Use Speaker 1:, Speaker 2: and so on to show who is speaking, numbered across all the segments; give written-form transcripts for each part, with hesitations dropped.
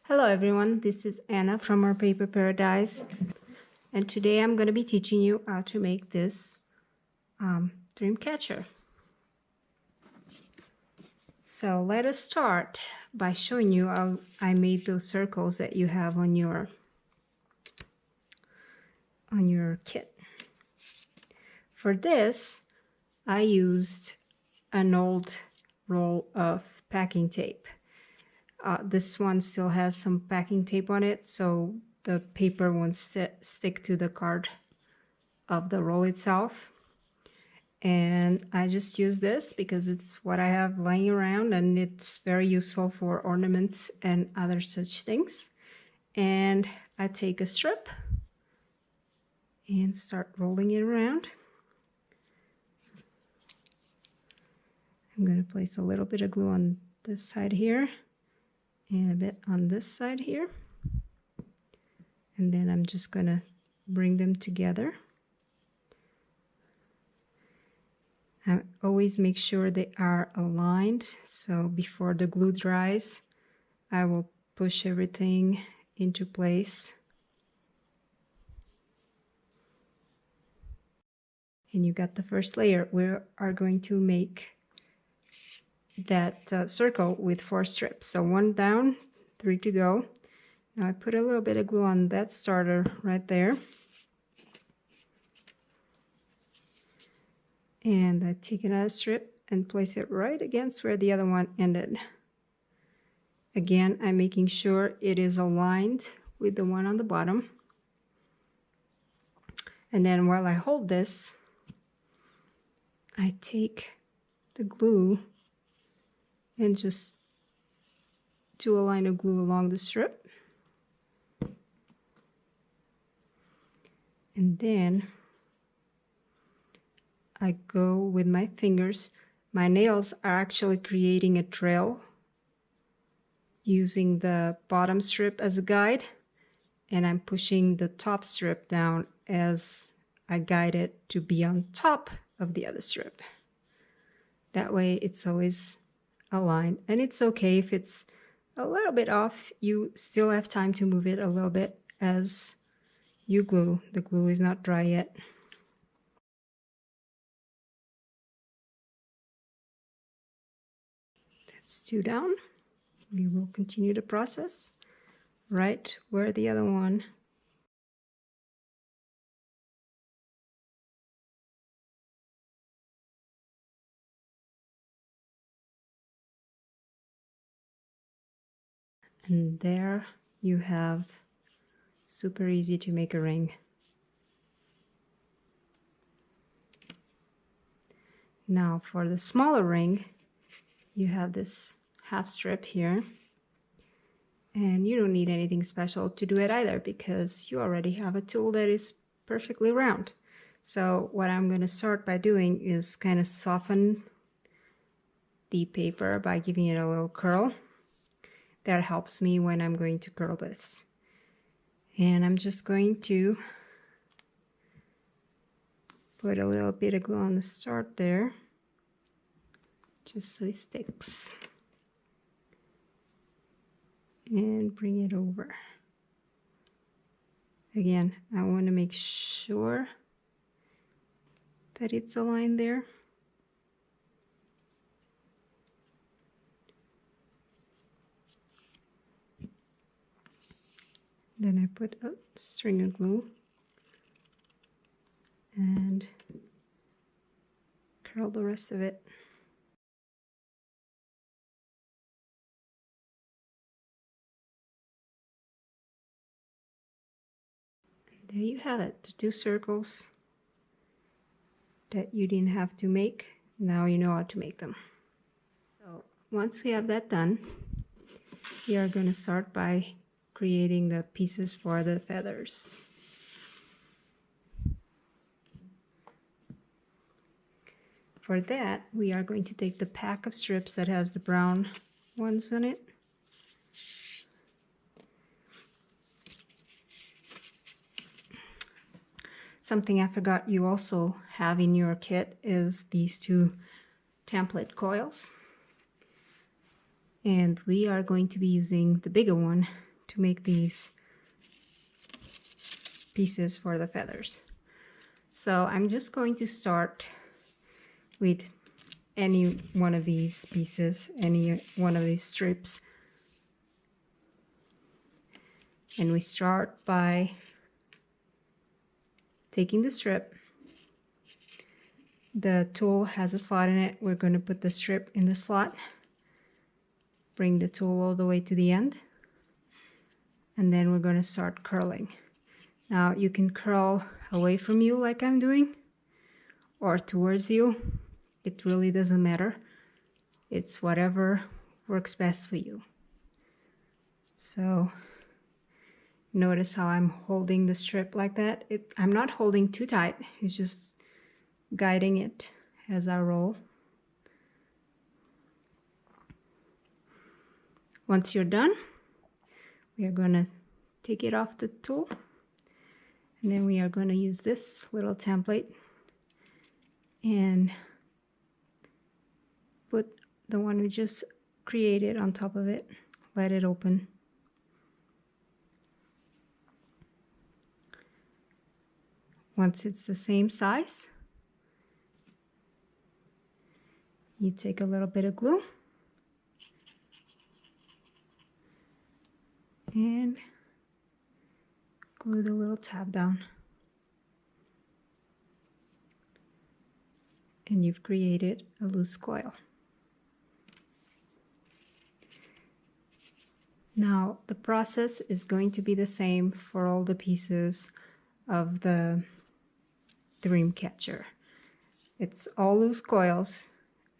Speaker 1: Hello everyone, this is Anna from Our Paper Paradise, and today I'm going to be teaching you how to make this dream catcher. So let us start by showing you how I made those circles that you have on your kit. For this, I used an old roll of packing tape. This one still has some packing tape on it, so the paper won't stick to the card of the roll itself. And I just use this because it's what I have lying around, and it's very useful for ornaments and other such things. And I take a strip and start rolling it around. I'm going to place a little bit of glue on this side here and a bit on this side here, and then I'm just going to bring them together. I always make sure they are aligned, so before the glue dries I will push everything into place. And you got the first layer. We are going to make that circle with 4 strips, so 1 down, 3 to go. Now I put a little bit of glue on that starter right there, and I take another strip and place it right against where the other one ended. Again, I'm making sure it is aligned with the one on the bottom. And then while I hold this, I take the glue and just do a line of glue along the strip. And then I go with my fingers. My nails are actually creating a trail using the bottom strip as a guide, and I'm pushing the top strip down as I guide it to be on top of the other strip. That way it's always aligned, and it's okay if it's a little bit off. You still have time to move it a little bit as you glue. The glue is not dry yet. That's 2 down. We will continue the process right where the other one and there you have super easy to make a ring. Now for the smaller ring, you have this half strip here, and you don't need anything special to do it either because you already have a tool that is perfectly round. So what I'm going to start by doing is kind of soften the paper by giving it a little curl. That helps me when I'm going to curl this. And I'm just going to put a little bit of glue on the start there, just so it sticks. And bring it over. Again, I want to make sure that it's aligned there. Then I put a string of glue and curl the rest of it. And there you have it, the 2 circles that you didn't have to make. Now you know how to make them. So once we have that done, we are going to start by creating the pieces for the feathers. For that, we are going to take the pack of strips that has the brown ones on it. Something I forgot you also have in your kit is these 2 template coils. And we are going to be using the bigger one to make these pieces for the feathers. So I'm just going to start with any one of these pieces, any one of these strips. And we start by taking the strip. The tool has a slot in it. We're going to put the strip in the slot. Bring the tool all the way to the end. And then we're going to start curling. Now you can curl away from you like I'm doing, or towards you. It really doesn't matter. It's whatever works best for you. So notice how I'm holding the strip like that. I'm not holding too tight. It's just guiding it as I roll. Once you're done, we are going to take it off the tool. And then we are going to use this little template and put the one we just created on top of it. Let it open. Once it's the same size, you take a little bit of glue and glue the little tab down. And you've created a loose coil. Now the process is going to be the same for all the pieces of the dreamcatcher. It's all loose coils.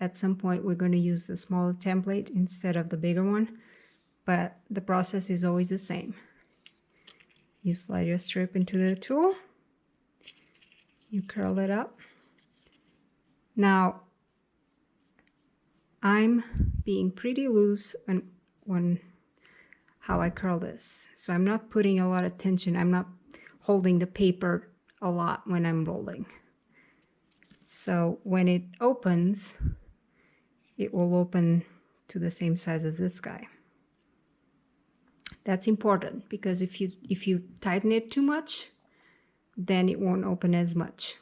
Speaker 1: At some point we're going to use the smaller template instead of the bigger one, but the process is always the same. You slide your strip into the tool, you curl it up. Now I'm being pretty loose on how I curl this, so I'm not putting a lot of tension. I'm not holding the paper a lot when I'm rolling. So when it opens, it will open to the same size as this guy. That's important because if you tighten it too much, then it won't open as much.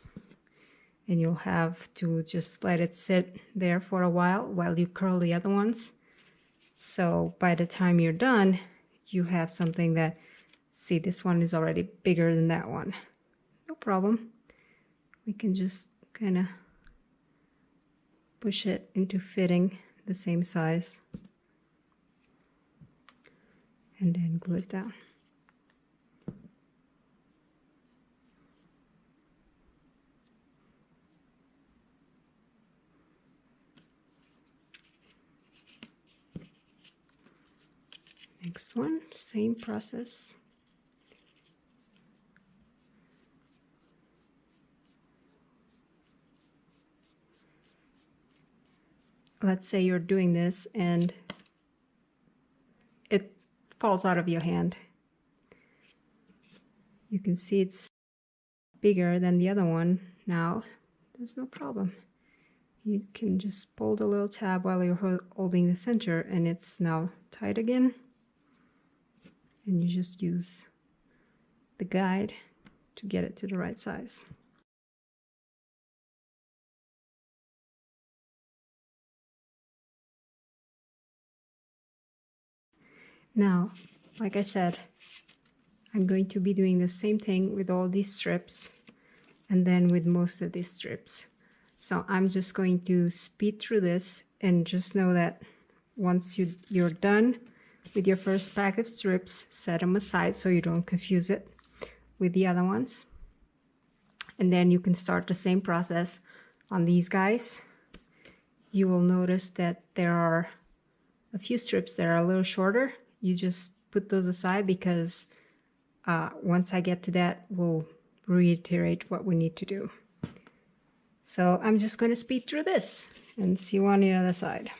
Speaker 1: And you'll have to just let it sit there for a while you curl the other ones. So by the time you're done, you have something that, see, this one is already bigger than that one. No problem. We can just kind of push it into fitting the same size and then glue it down. Next one, same process. Let's say you're doing this and it falls out of your hand. You can see it's bigger than the other one now. There's no problem. You can just pull the little tab while you're holding the center and it's now tight again. And you just use the guide to get it to the right size. Now, like I said, I'm going to be doing the same thing with all these strips and then with most of these strips. So I'm just going to speed through this and just know that once you're done with your first pack of strips, set them aside so you don't confuse it with the other ones. And then you can start the same process on these guys. You will notice that there are a few strips that are a little shorter. You just put those aside because once I get to that, we'll reiterate what we need to do. So I'm just going to speed through this and see you on the other side.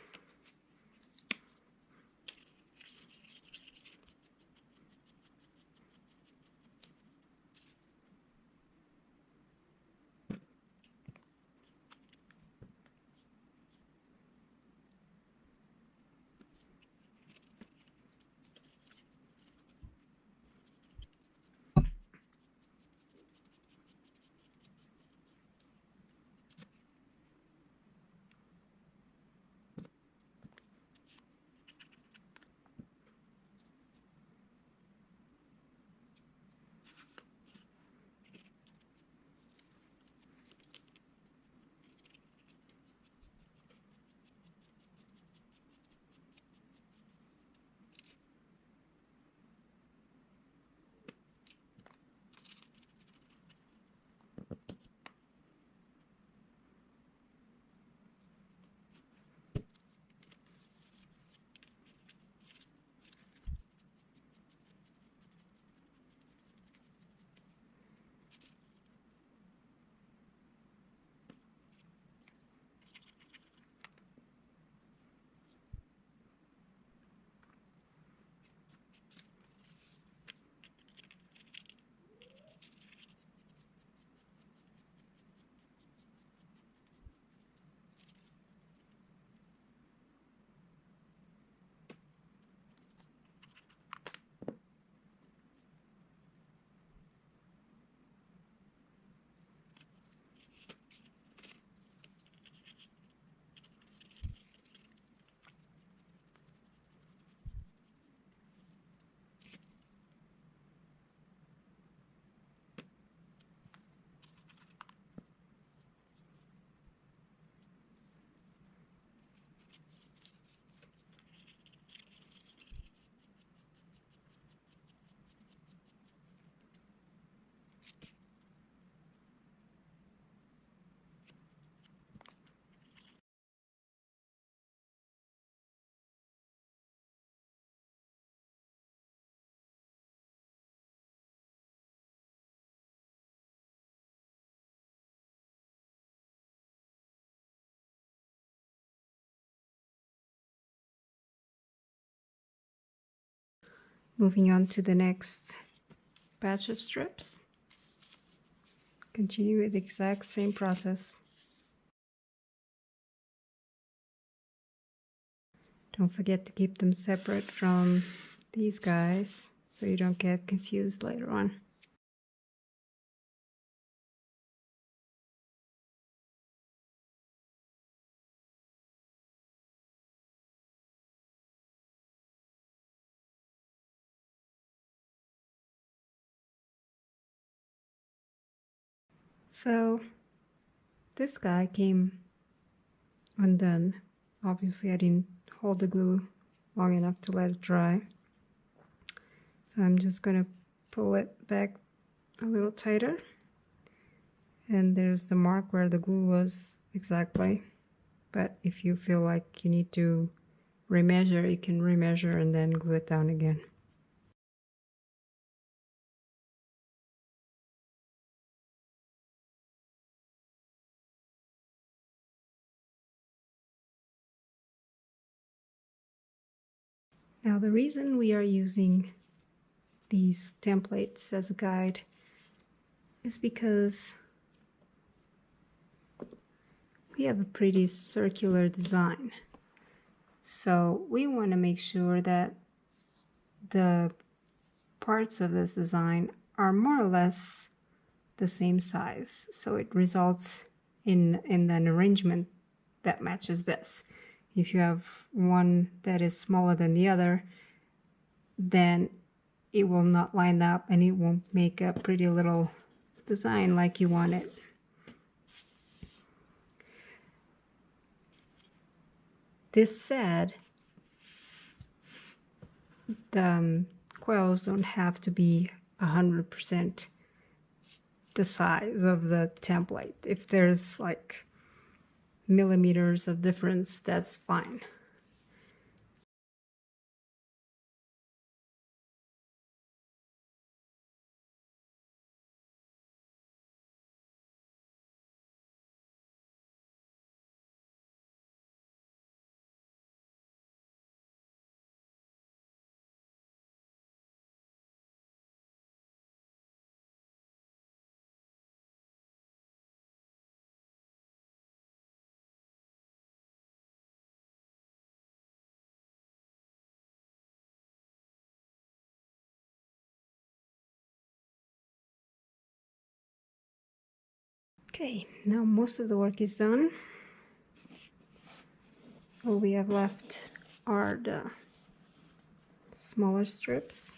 Speaker 1: Moving on to the next batch of strips. Continue with the exact same process. Don't forget to keep them separate from these guys so you don't get confused later on. So this guy came undone. Obviously I didn't hold the glue long enough to let it dry. So I'm just gonna pull it back a little tighter. And there's the mark where the glue was exactly. But if you feel like you need to remeasure, you can remeasure and then glue it down again. Now the reason we are using these templates as a guide is because we have a pretty circular design. So we want to make sure that the parts of this design are more or less the same size. So it results in an arrangement that matches this. If you have one that is smaller than the other, then it will not line up and it won't make a pretty little design like you want it. This said, the coils don't have to be 100% the size of the template. If there's like millimeters of difference, that's fine. Okay, now most of the work is done. All we have left are the smaller strips.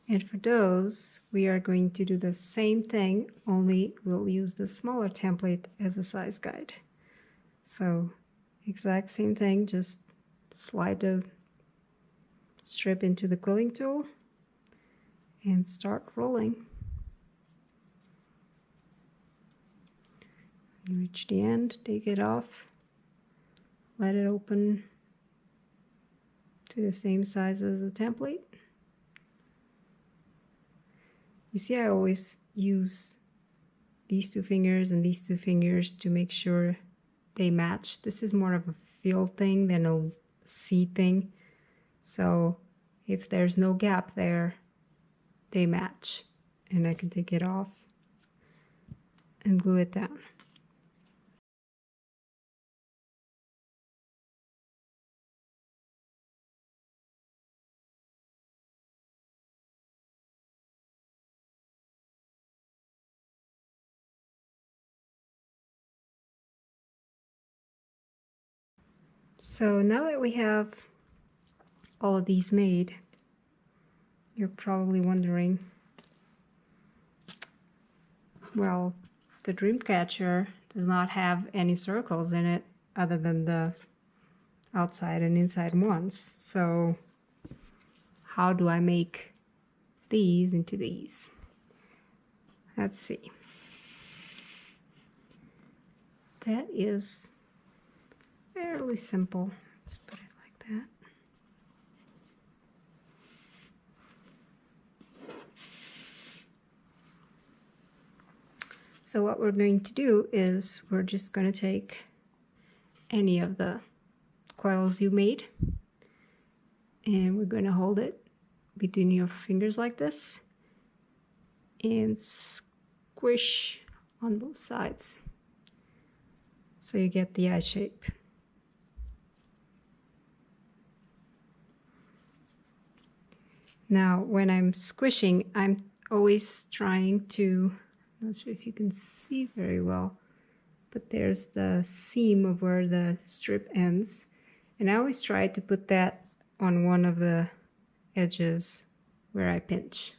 Speaker 1: And for those, we are going to do the same thing, only we'll use the smaller template as a size guide. So, exact same thing, just slide the strip into the quilling tool and start rolling. You reach the end, take it off, let it open to the same size as the template. You see, I always use these two fingers and these two fingers to make sure they match. This is more of a feel thing than a see thing. So if there's no gap there, they match. And I can take it off and glue it down. So now that we have all of these made, you're probably wondering, well, the dreamcatcher does not have any circles in it other than the outside and inside ones. So how do I make these into these? Let's see. That is fairly simple. Let's put it like that. So what we're going to do is we're just going to take any of the coils you made And we're going to hold it between your fingers like this and squish on both sides so you get the eye shape. Now when I'm squishing, I'm always trying to, I'm not sure if you can see very well, but there's the seam of where the strip ends, and I always try to put that on one of the edges where I pinch,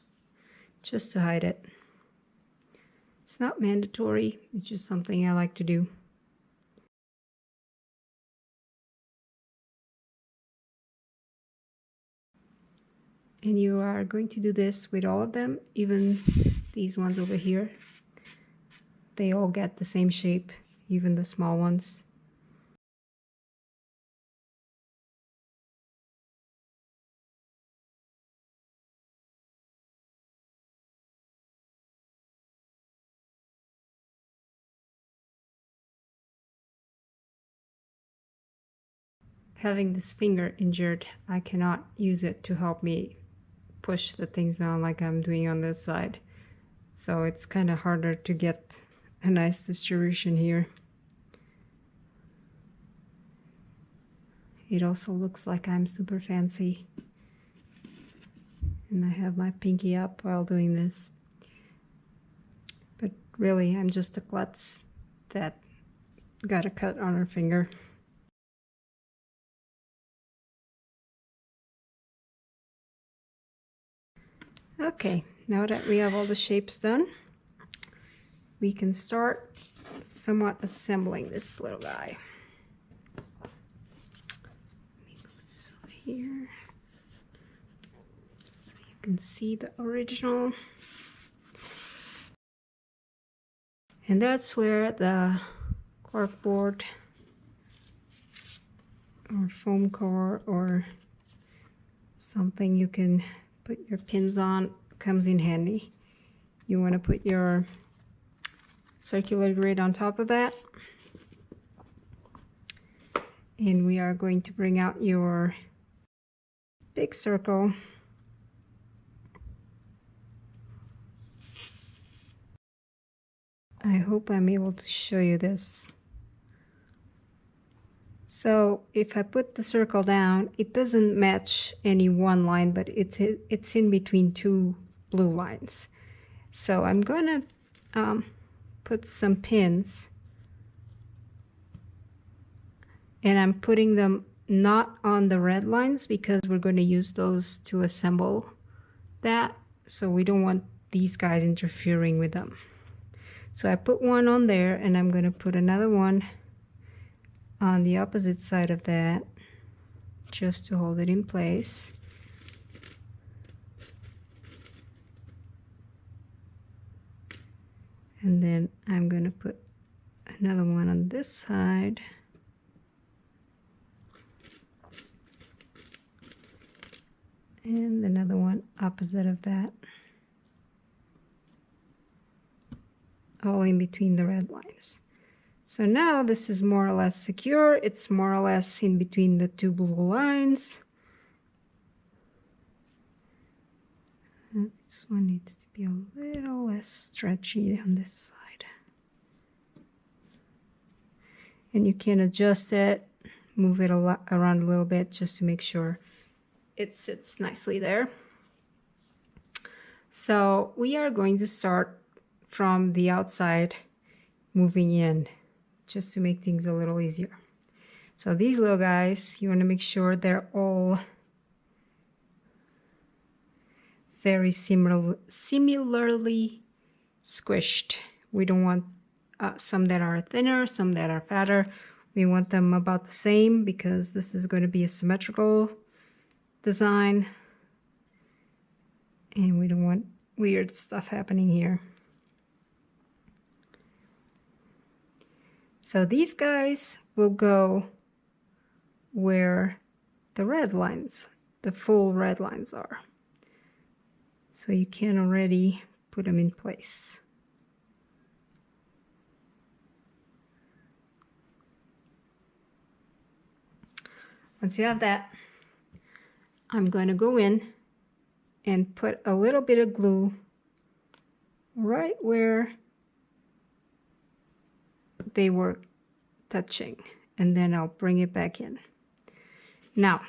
Speaker 1: just to hide it. It's not mandatory, it's just something I like to do. And you are going to do this with all of them, even these ones over here. They all get the same shape, even the small ones. Having this finger injured, I cannot use it to help me push the things down like I'm doing on this side. So it's kind of harder to get a nice distribution here. It also looks like I'm super fancy. And I have my pinky up while doing this. But really, I'm just a klutz that got a cut on her finger. Okay, now that we have all the shapes done, we can start somewhat assembling this little guy. Let me move this over here so you can see the original. And that's where the corkboard or foam core or something you can put your pins on comes in handy. You want to put your circular grid on top of that, and we are going to bring out your big circle. I hope I'm able to show you this. So if I put the circle down, it doesn't match any one line, but it's in between two blue lines. So I'm gonna put some pins, and I'm putting them not on the red lines because we're going to use those to assemble that, so we don't want these guys interfering with them. So I put one on there, and I'm going to put another one on the opposite side of that just to hold it in place. And then I'm going to put another one on this side. And another one opposite of that. All in between the red lines. So now this is more or less secure. It's more or less in between the two blue lines. This one needs to be a little less stretchy on this side. And you can adjust it, move it around a little bit just to make sure it sits nicely there. So we are going to start from the outside, moving in, just to make things a little easier. So these little guys, you want to make sure they're all very similarly squished. We don't want some that are thinner, some that are fatter. We want them about the same because this is going to be a symmetrical design, and we don't want weird stuff happening here. So these guys will go where the red lines, the full red lines are. So you can already put them in place. Once you have that, I'm going to go in and put a little bit of glue right where they were touching, and then I'll bring it back in. Now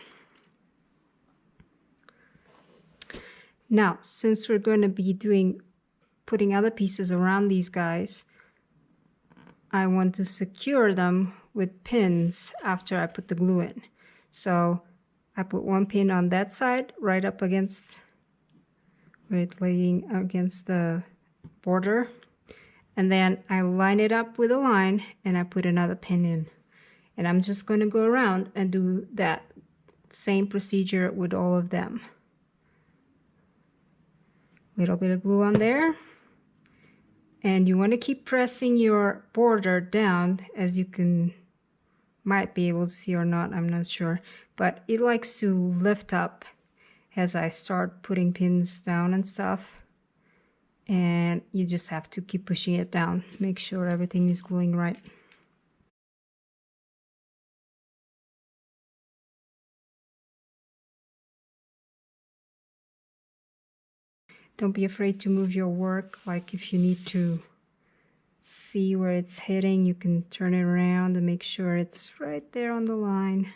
Speaker 1: since we're going to be putting other pieces around these guys, I want to secure them with pins after I put the glue in. So I put one pin on that side, right up against, right laying against the border, and then I line it up with a line and I put another pin in. And I'm just going to go around and do that same procedure with all of them. Little bit of glue on there, and you want to keep pressing your border down, as you might be able to see or not, I'm not sure, but it likes to lift up as I start putting pins down and stuff, and you just have to keep pushing it down. Make sure everything is gluing right. Don't be afraid to move your work. Like if you need to see where it's hitting, you can turn it around and make sure it's right there on the line.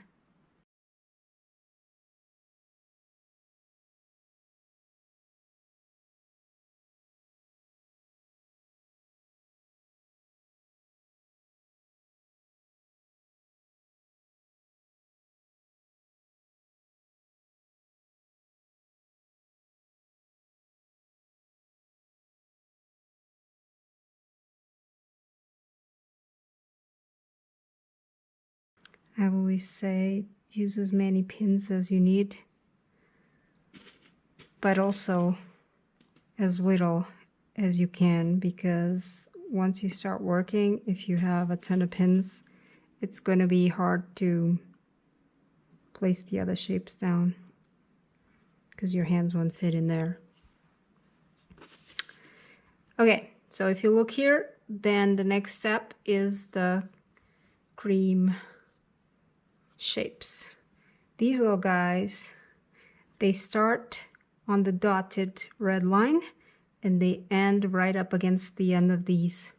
Speaker 1: I always say use as many pins as you need, but also as little as you can, because once you start working, if you have a ton of pins, it's going to be hard to place the other shapes down because your hands won't fit in there. Okay, so if you look here, then the next step is the cream shapes. These little guys, they start on the dotted red line and they end right up against the end of these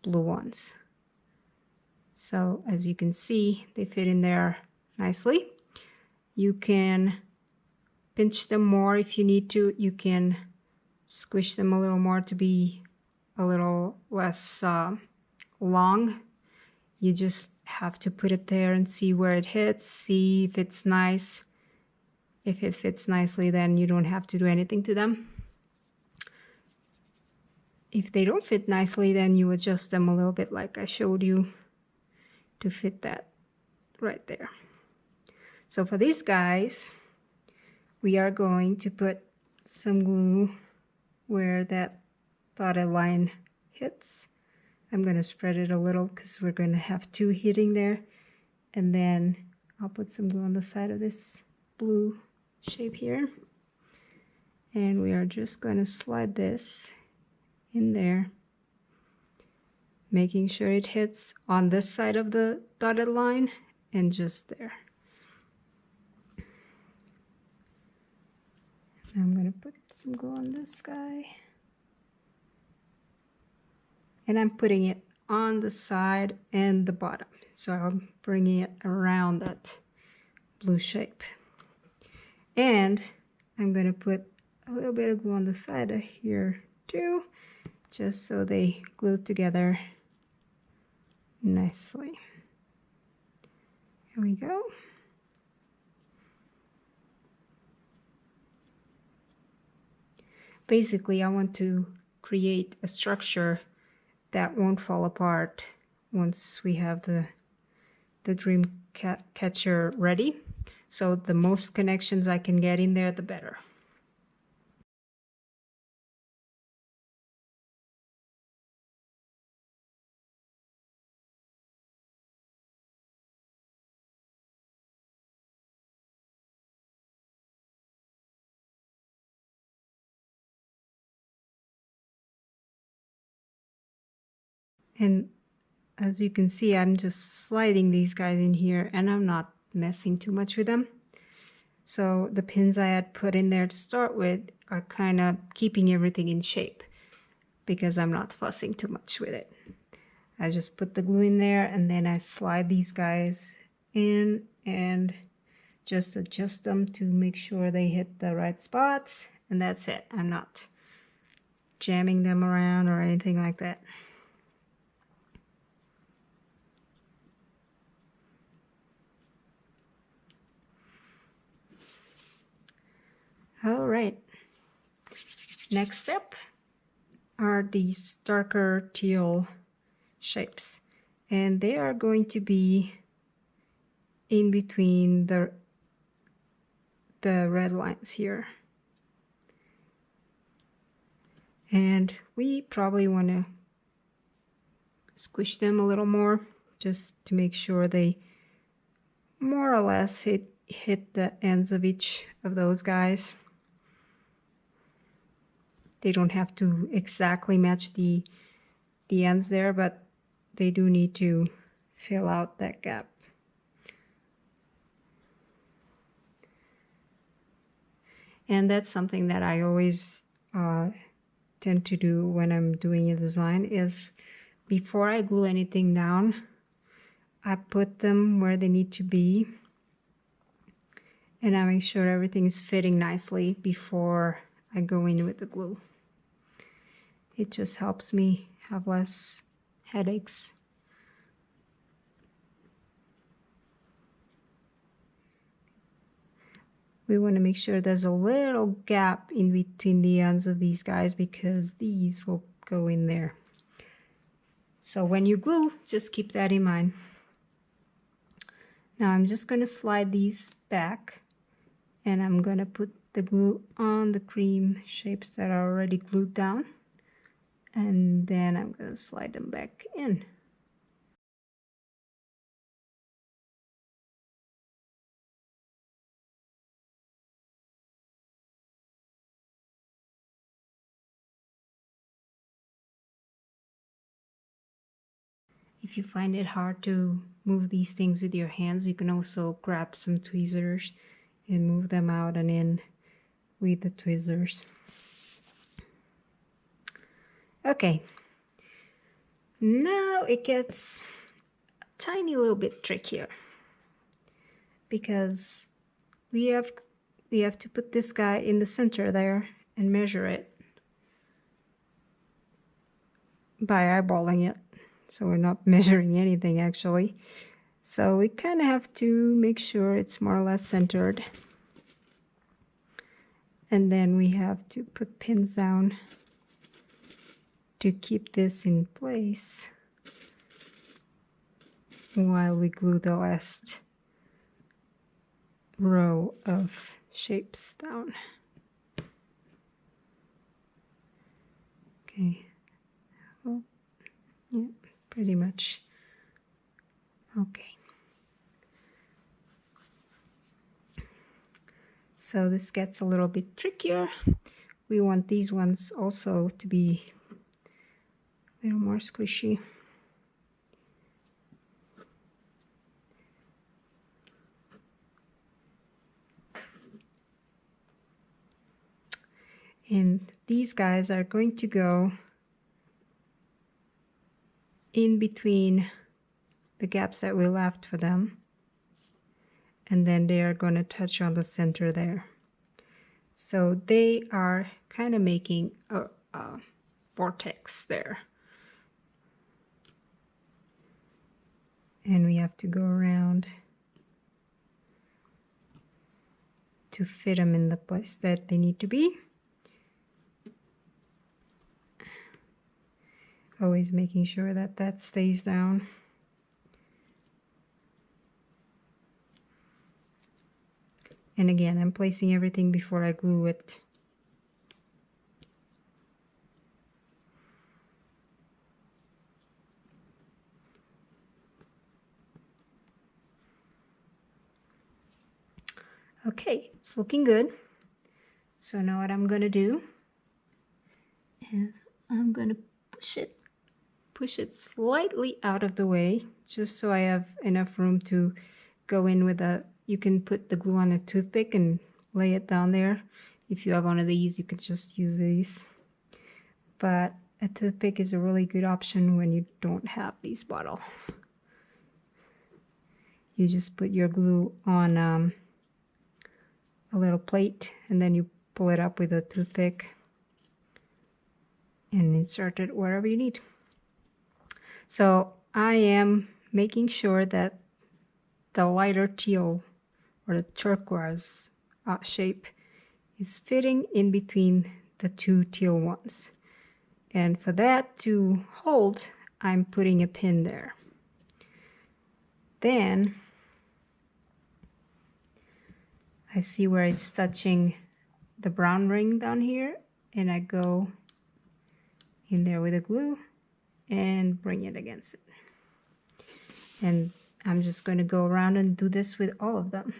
Speaker 1: blue ones. So as you can see, they fit in there nicely. You can pinch them more if you need to. You can squish them a little more to be a little less long. You just have to put it there and see where it hits, see if it's nice. If it fits nicely, then you don't have to do anything to them. If they don't fit nicely, then you adjust them a little bit like I showed you to fit that right there. So for these guys, we are going to put some glue where that dotted line hits. I'm going to spread it a little because we're going to have two hitting there. And then I'll put some glue on the side of this blue shape here. And we are just going to slide this in there, making sure it hits on this side of the dotted line and just there. I'm going to put some glue on this guy. And I'm putting it on the side and the bottom. So I'm bringing it around that blue shape. And I'm going to put a little bit of glue on the side of here too, just so they glue together nicely. Here we go. Basically, I want to create a structure that won't fall apart once we have the dream catcher ready. So the most connections I can get in there, the better. And as you can see, I'm just sliding these guys in here and I'm not messing too much with them. So the pins I had put in there to start with are kind of keeping everything in shape because I'm not fussing too much with it. I just put the glue in there and then I slide these guys in and just adjust them to make sure they hit the right spots, and that's it. I'm not jamming them around or anything like that. All right, next step are these darker teal shapes, and they are going to be in between the red lines here. And we probably want to squish them a little more just to make sure they more or less hit the ends of each of those guys. They don't have to exactly match the ends there, but they do need to fill out that gap. And that's something that I always tend to do when I'm doing a design is before I glue anything down, I put them where they need to be and I make sure everything is fitting nicely before I go in with the glue. It just helps me have less headaches. We want to make sure there's a little gap in between the ends of these guys because these will go in there. So when you glue, just keep that in mind. Now I'm just going to slide these back and I'm going to put the glue on the cream shapes that are already glued down, and then I'm going to slide them back in. If you find it hard to move these things with your hands, you can also grab some tweezers and move them out and in with the tweezers. Okay, now it gets a tiny little bit trickier because we have to put this guy in the center there and measure it by eyeballing it. So we're not measuring anything actually. So we kind of have to make sure it's more or less centered. And then we have to put pins down to keep this in place while we glue the last row of shapes down. Okay, well, yeah, pretty much. Okay. So this gets a little bit trickier. We want these ones also to be a little more squishy. And these guys are going to go in between the gaps that we left for them. And then they are going to touch on the center there. So they are kind of making a vortex there. And we have to go around to fit them in the place that they need to be. Always making sure that that stays down. And again, I'm placing everything before I glue it. Okay, it's looking good. So now what I'm going to do is I'm going to push it slightly out of the way, just so I have enough room to go in with the you can put the glue on a toothpick and lay it down there. If you have one of these, you could just use these. But a toothpick is a really good option when you don't have these bottles. You just put your glue on a little plate, and then you pull it up with a toothpick and insert it wherever you need. So I am making sure that the lighter teal or the turquoise shape is fitting in between the two teal ones. And for that to hold, I'm putting a pin there. Then I see where it's touching the brown ring down here, and I go in there with the glue and bring it against it. And I'm just going to go around and do this with all of them.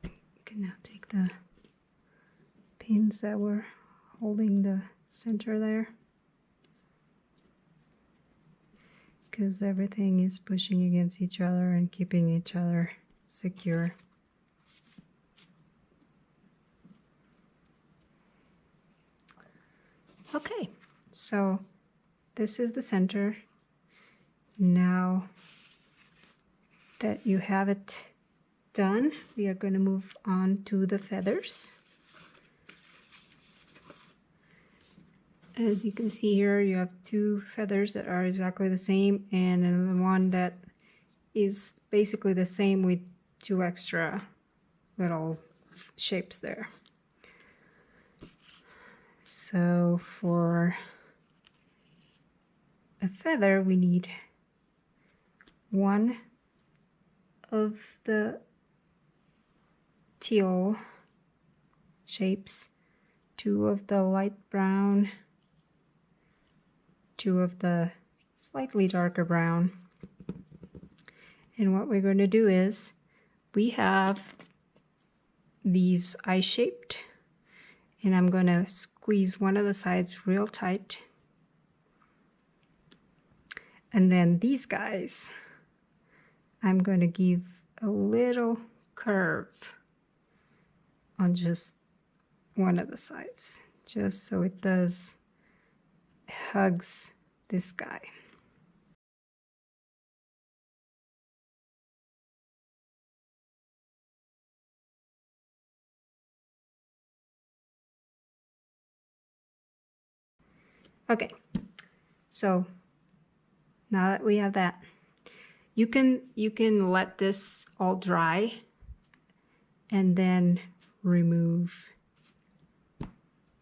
Speaker 1: You can now take the pins that were holding the center there, because everything is pushing against each other and keeping each other secure. Okay, so this is the center. Now that you have it done, we are going to move on to the feathers. As you can see here, you have two feathers that are exactly the same, and another one that is basically the same with two extra little shapes there. So for a feather, we need one of the teal shapes, two of the light brown, two of the slightly darker brown. And what we're going to do is, we have these eye-shaped, and I'm going to squeeze one of the sides real tight. And then these guys, I'm going to give a little curve on just one of the sides, just so it hugs this guy. Okay, so now that we have that, you can let this all dry and then remove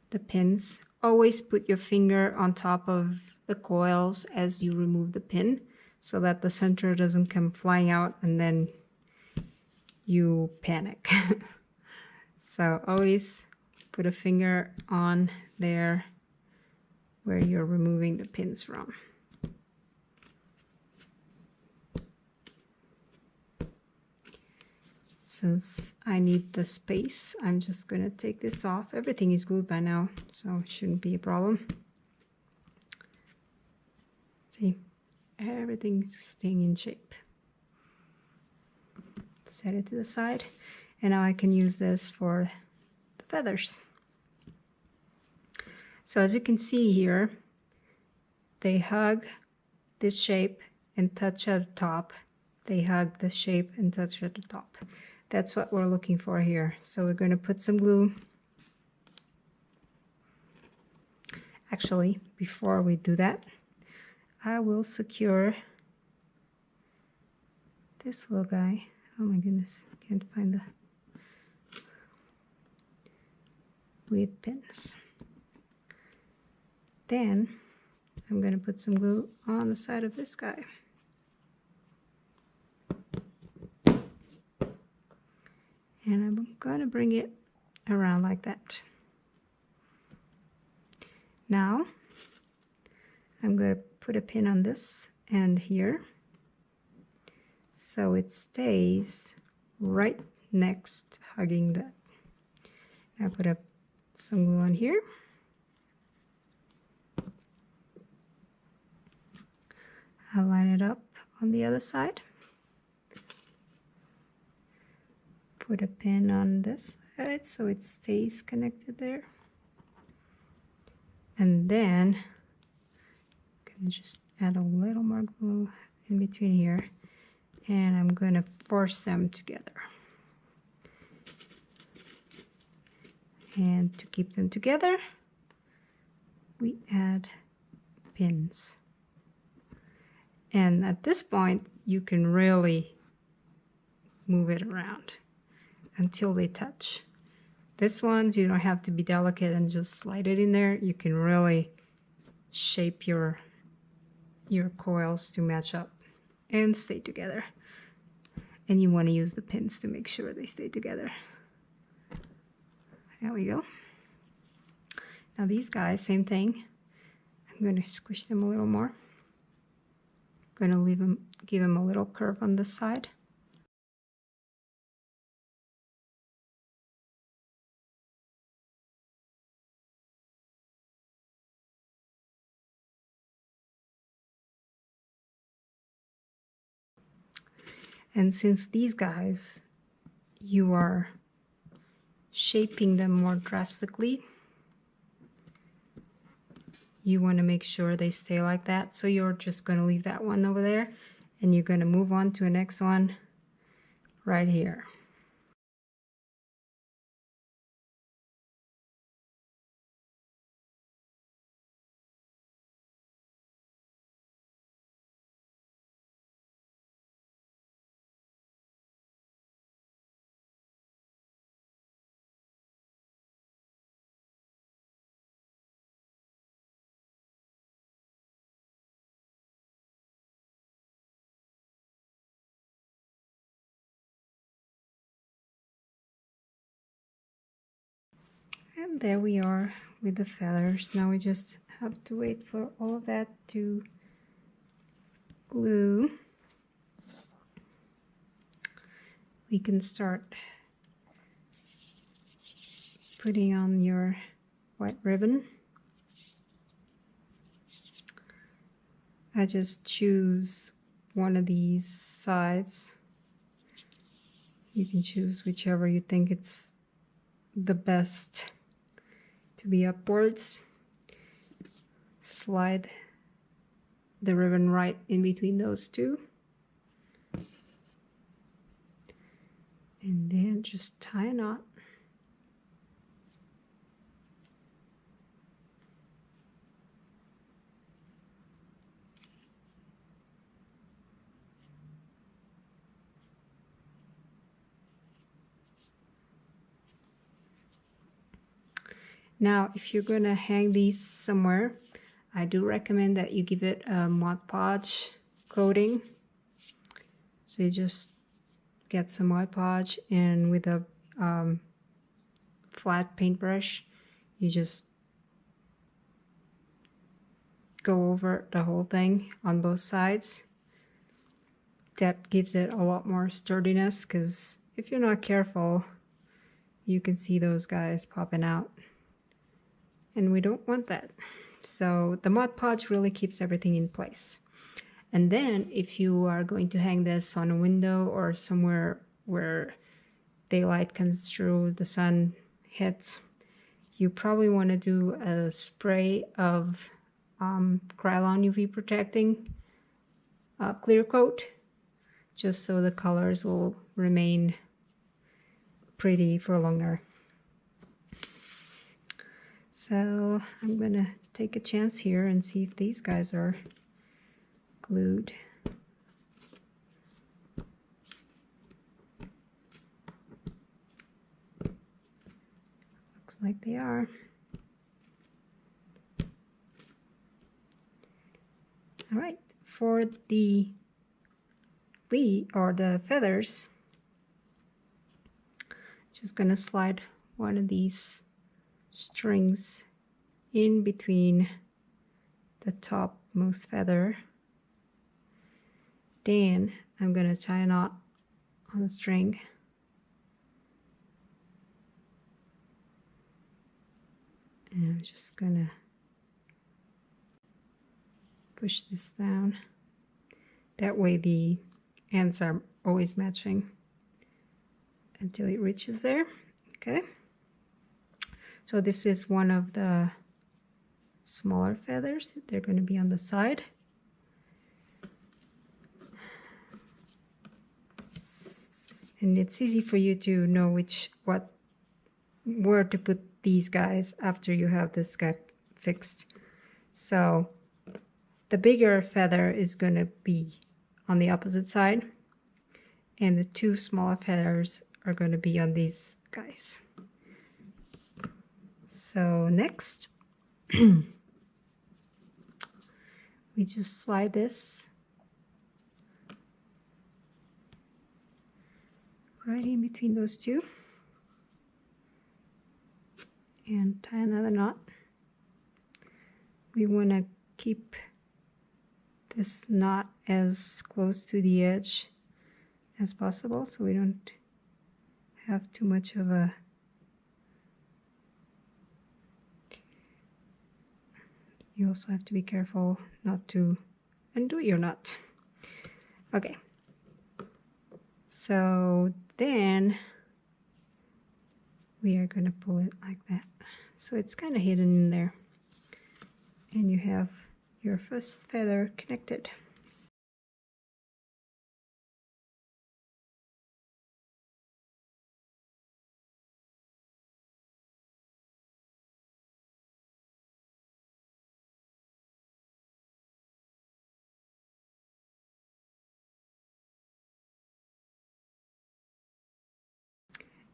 Speaker 1: the pins. Always put your finger on top of the coils as you remove the pin, so that the center doesn't come flying out and then you panic. So always put a finger on there where you're removing the pins from. Since I need the space, I'm just going to take this off. Everything is glued by now, so it shouldn't be a problem. See, everything's staying in shape. Set it to the side, and now I can use this for the feathers. So as you can see here, they hug this shape and touch at the top. They hug the shape and touch at the top. That's what we're looking for here. So we're going to put some glue. Actually, before we do that, I will secure this little guy. Oh my goodness, can't find the with pins. Then I'm going to put some glue on the side of this guy. I'm gonna bring it around like that. Now I'm going to put a pin on this end here so it stays right next, hugging that. Now put up some glue on here. I'll line it up on the other side. Put a pin on this side so it stays connected there. And then I'm gonna just add a little more glue in between here, and I'm gonna force them together. And to keep them together, we add pins. And at this point, you can really move it around until they touch. This one, you don't have to be delicate and just slide it in there. You can really shape your coils to match up and stay together. And you want to use the pins to make sure they stay together. There we go. Now these guys, same thing. I'm going to squish them a little more. I'm going to give them a little curve on this side. And since these guys, you are shaping them more drastically, you want to make sure they stay like that. So you're just going to leave that one over there, and you're going to move on to the next one right here. And there we are with the feathers. Now we just have to wait for all of that to glue. We can start putting on your white ribbon. I just choose one of these sides. You can choose whichever you think it's the best to be upwards. Slide the ribbon right in between those two. And then just tie a knot. Now, if you're going to hang these somewhere, I do recommend that you give it a Mod Podge coating. So you just get some Mod Podge, and with a flat paintbrush, you just go over the whole thing on both sides. That gives it a lot more sturdiness, because if you're not careful, you can see those guys popping out. And we don't want that. So the Mod Podge really keeps everything in place. And then if you are going to hang this on a window or somewhere where daylight comes through, the sun hits, you probably want to do a spray of Krylon UV protecting clear coat, just so the colors will remain pretty for longer. So I'm gonna take a chance here and see if these guys are glued. Looks like they are. All right, for the feathers, Just gonna slide one of these strings in between the topmost feather. Then I'm gonna tie a knot on the string. And I'm just gonna push this down. That way the ends are always matching until it reaches there. Okay. So this is one of the smaller feathers. They're going to be on the side. And it's easy for you to know where to put these guys after you have this guy fixed. So the bigger feather is going to be on the opposite side, and the two smaller feathers are going to be on these guys. So next, we just slide this right in between those two and tie another knot. We want to keep this knot as close to the edge as possible so we don't have too much of a you also have to be careful not to undo your knot. Okay, so then we are going to pull it like that so it's kind of hidden in there, and you have your first feather connected.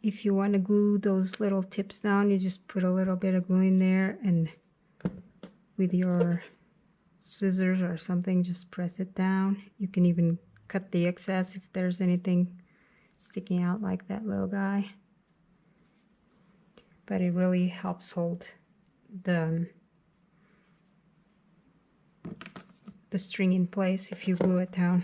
Speaker 1: If you want to glue those little tips down, you just put a little bit of glue in there, and with your scissors or something, just press it down. You can even cut the excess if there's anything sticking out like that little guy. But it really helps hold the string in place if you glue it down.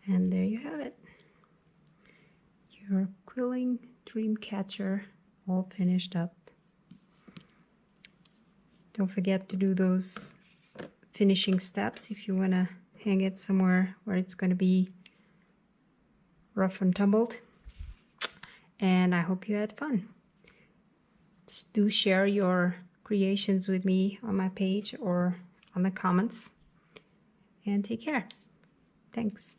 Speaker 1: And there you have it. Your Quilling dreamcatcher all finished up. Don't forget to do those finishing steps if you want to hang it somewhere where it's going to be rough and tumbled. And I hope you had fun. Just do share your creations with me on my page or on the comments. And take care. Thanks.